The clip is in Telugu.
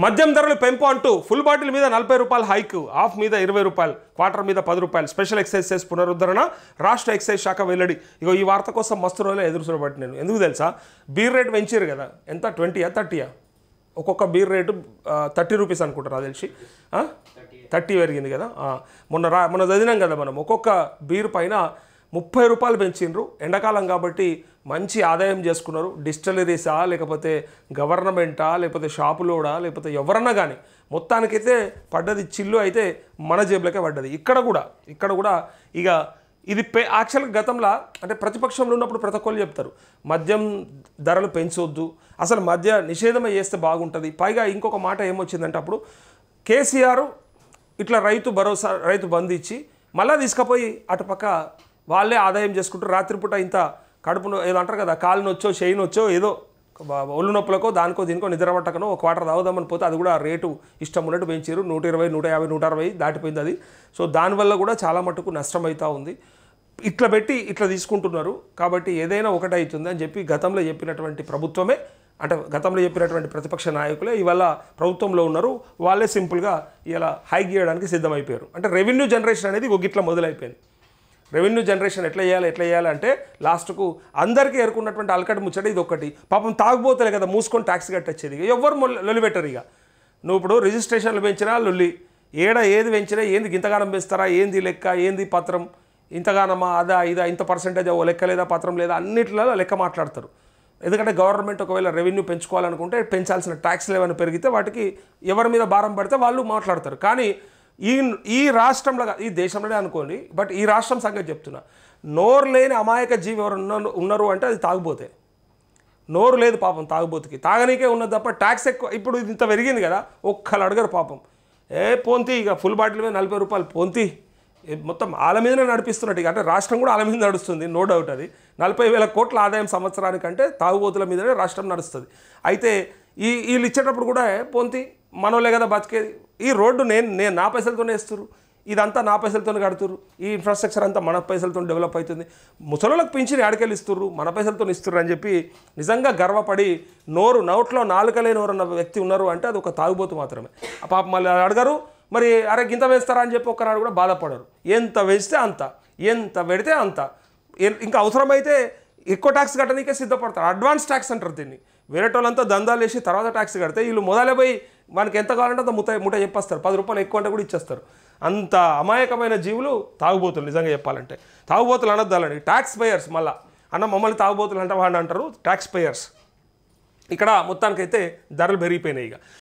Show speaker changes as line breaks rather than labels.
మద్యం ధరలు పెంపు అంటూ ఫుల్ బాటిల్ మీద 40 రూపాయల హైక్, హాఫ్ మీద 20 రూపాయలు, క్వార్టర్ మీద 10 రూపాయలు, స్పెషల్ ఎక్సైజ్ సెస్ పునరుద్ధరణ రాష్ట్ర ఎక్సైజ్ శాఖ వెల్లడి. ఇగో ఈ వార్త కోసం మస్తు రోజులు ఎదురు చూడబట్టి నేను ఎందుకు తెలుసా, బీర్ రేట్ పెంచారు కదా, ఎంత 20యా 30యా, ఒక్కొక్క బీర్ రేటు 30 రూపీస్ అనుకుంటారు అది తెలిసి 30 పెరిగింది కదా. మొన్న చదివినాం కదా మనం, ఒక్కొక్క బీర్ పైన 30 రూపాయలు పెంచిండ్రు. ఎండాకాలం కాబట్టి మంచి ఆదాయం చేసుకున్నారు. డిస్టిలరీసా లేకపోతే గవర్నమెంటా లేకపోతే షాపులోడా లేకపోతే ఎవరన్నా కానీ మొత్తానికైతే పడ్డది చిల్లు అయితే మన జేబులకే పడ్డది. ఇక్కడ కూడా ఇక ఇది యాక్చువల్గా గతంలో అంటే ప్రతిపక్షంలో ఉన్నప్పుడు ప్రతి ఒక్కళ్ళు చెప్తారు మద్యం ధరలు పెంచొద్దు, అసలు మద్య నిషేధమే చేస్తే బాగుంటుంది. పైగా ఇంకొక మాట ఏమొచ్చిందంటే అప్పుడు కేసీఆర్ ఇట్లా రైతు భరోసా రైతు బంధు ఇచ్చి మళ్ళీ తీసుకుపోయి అటుపక్క వాళ్ళే ఆదాయం చేసుకుంటారు. రాత్రిపూట ఇంత కడుపును ఏదో అంటారు కదా, కాలు నొచ్చో చేయి నొచ్చో ఏదో ఒళ్ళు నొప్పులకో దానికో దీనికో నిద్ర పట్టకనో ఒక వాటర్ తాగుదామని పోతే అది కూడా రేటు ఇష్టం ఉన్నట్టు పెంచారు. 120, 150, 160 దాటిపోయింది అది. సో దానివల్ల కూడా చాలా మటుకు నష్టం అవుతూ ఉంది. ఇట్లా పెట్టి ఇట్లా తీసుకుంటున్నారు. కాబట్టి ఏదైనా ఒకటి అవుతుంది అని చెప్పి గతంలో చెప్పినటువంటి ప్రభుత్వమే, అంటే గతంలో చెప్పినటువంటి ప్రతిపక్ష నాయకులే ఇవాళ ప్రభుత్వంలో ఉన్నారు. వాళ్ళే సింపుల్గా ఇలా హైక్ చేయడానికి సిద్ధమైపోయారు. అంటే రెవెన్యూ జనరేషన్ అనేది ఒక గిట్ల మొదలైపోయింది. రెవెన్యూ జనరేషన్ ఎట్లా చేయాలి అంటే లాస్ట్కు అందరికీ ఎరుకున్నటువంటి అలకటి ముచ్చట ఇది ఒక్కటి. పాపం తాగుబోతలే కదా మూసుకొని ట్యాక్స్ కట్టొచ్చేది. ఎవ్వరు లొల్లి పెట్టరు. ఇక నువ్వు ఇప్పుడు రిజిస్ట్రేషన్లు పెంచినా లొల్లి, ఏది పెంచినా ఏంది ఇంతగానం పెంచుతారా, ఏంది లెక్క, ఏంది పత్రం, ఇంతగానమా అదా ఇదా, ఇంత పర్సెంటేజ్ లెక్క లేదా పత్రం లేదా, అన్నిట్లలో లెక్క మాట్లాడతారు. ఎందుకంటే గవర్నమెంట్ ఒకవేళ రెవెన్యూ పెంచుకోవాలనుకుంటే పెంచాల్సిన ట్యాక్స్లు ఏమైనా పెరిగితే వాటికి ఎవరి మీద భారం పడితే వాళ్ళు మాట్లాడతారు. కానీ ఈ రాష్ట్రంలో ఈ దేశంలోనే అనుకోండి, బట్ ఈ రాష్ట్రం సంగతి చెప్తున్నా, నోరు లేని అమాయక జీవి ఎవరు ఉన్నారు అంటే అది తాగుబోతే. నోరు లేదు పాపం తాగుబోతుకి, తాగనీకే ఉన్నది తప్ప ట్యాక్స్ ఎక్కువ. ఇప్పుడు ఇంత పెరిగింది కదా, ఒక్కళ్ళు అడగరు పాపం. పోంతి ఇక ఫుల్ బాటిల్ మీద 40 రూపాయలు పోంతి, మొత్తం ఆల మీదనే నడిపిస్తున్నట్టు. ఇక అంటే రాష్ట్రం కూడా ఆల మీద నడుస్తుంది, నో డౌట్. అది 40,000 కోట్ల ఆదాయం సంవత్సరానికంటే తాగుబోతుల మీదనే రాష్ట్రం నడుస్తుంది. అయితే వీళ్ళు ఇచ్చేటప్పుడు కూడా పొంతి మనోలే కదా బతికేది. ఈ రోడ్డు నేను నా పైసలతోనే వేస్తున్నారు, ఇదంతా నా పైసలతోనే కడుతున్నారు, ఈ ఇన్ఫ్రాస్ట్రక్చర్ అంతా మన పైసలతో డెవలప్ అవుతుంది, ముసలోళ్ళకి పింఛని ఆడికెళ్ళి ఇస్తున్నారు, మన పైసలతో ఇస్తున్నారు అని చెప్పి నిజంగా గర్వపడి నోట్లో నాలుకలే నోరున్న వ్యక్తి ఉన్నారు అంటే అది ఒక తాగుబోతు మాత్రమే. ఆ పాప మళ్ళీ అడగరు, మరి అరే గింత వేస్తారా అని చెప్పి ఒక్కనాడు కూడా బాధపడరు. ఎంత వేస్తే అంత, ఎంత పెడితే అంత, ఇంకా అవసరమైతే ఎక్కువ ట్యాక్స్ కట్టడానికే సిద్ధపడతారు. అడ్వాన్స్ ట్యాక్స్ అంటారు దీన్ని. వేరే వాళ్ళంతా దందాలు వేసి తర్వాత ట్యాక్స్ కడితే వీళ్ళు మొదలే పోయి మనకి ఎంత కావాలంటే అంత ముఠ చెప్పేస్తారు, 10 రూపాయలు ఎక్కువ అంటే కూడా ఇచ్చేస్తారు. అంత అమాయకమైన జీవులు తాగుబోతులు. నిజంగా చెప్పాలంటే తాగుబోతులు అనొద్దాలండి, ట్యాక్స్ పేయర్స్. మళ్ళీ మమ్మల్ని తాగుబోతులు అంటే వాడిని అంటారు ట్యాక్స్ పేయర్స్. ఇక్కడ మొత్తానికైతే ధరలు పెరిగిపోయినాయి. ఇక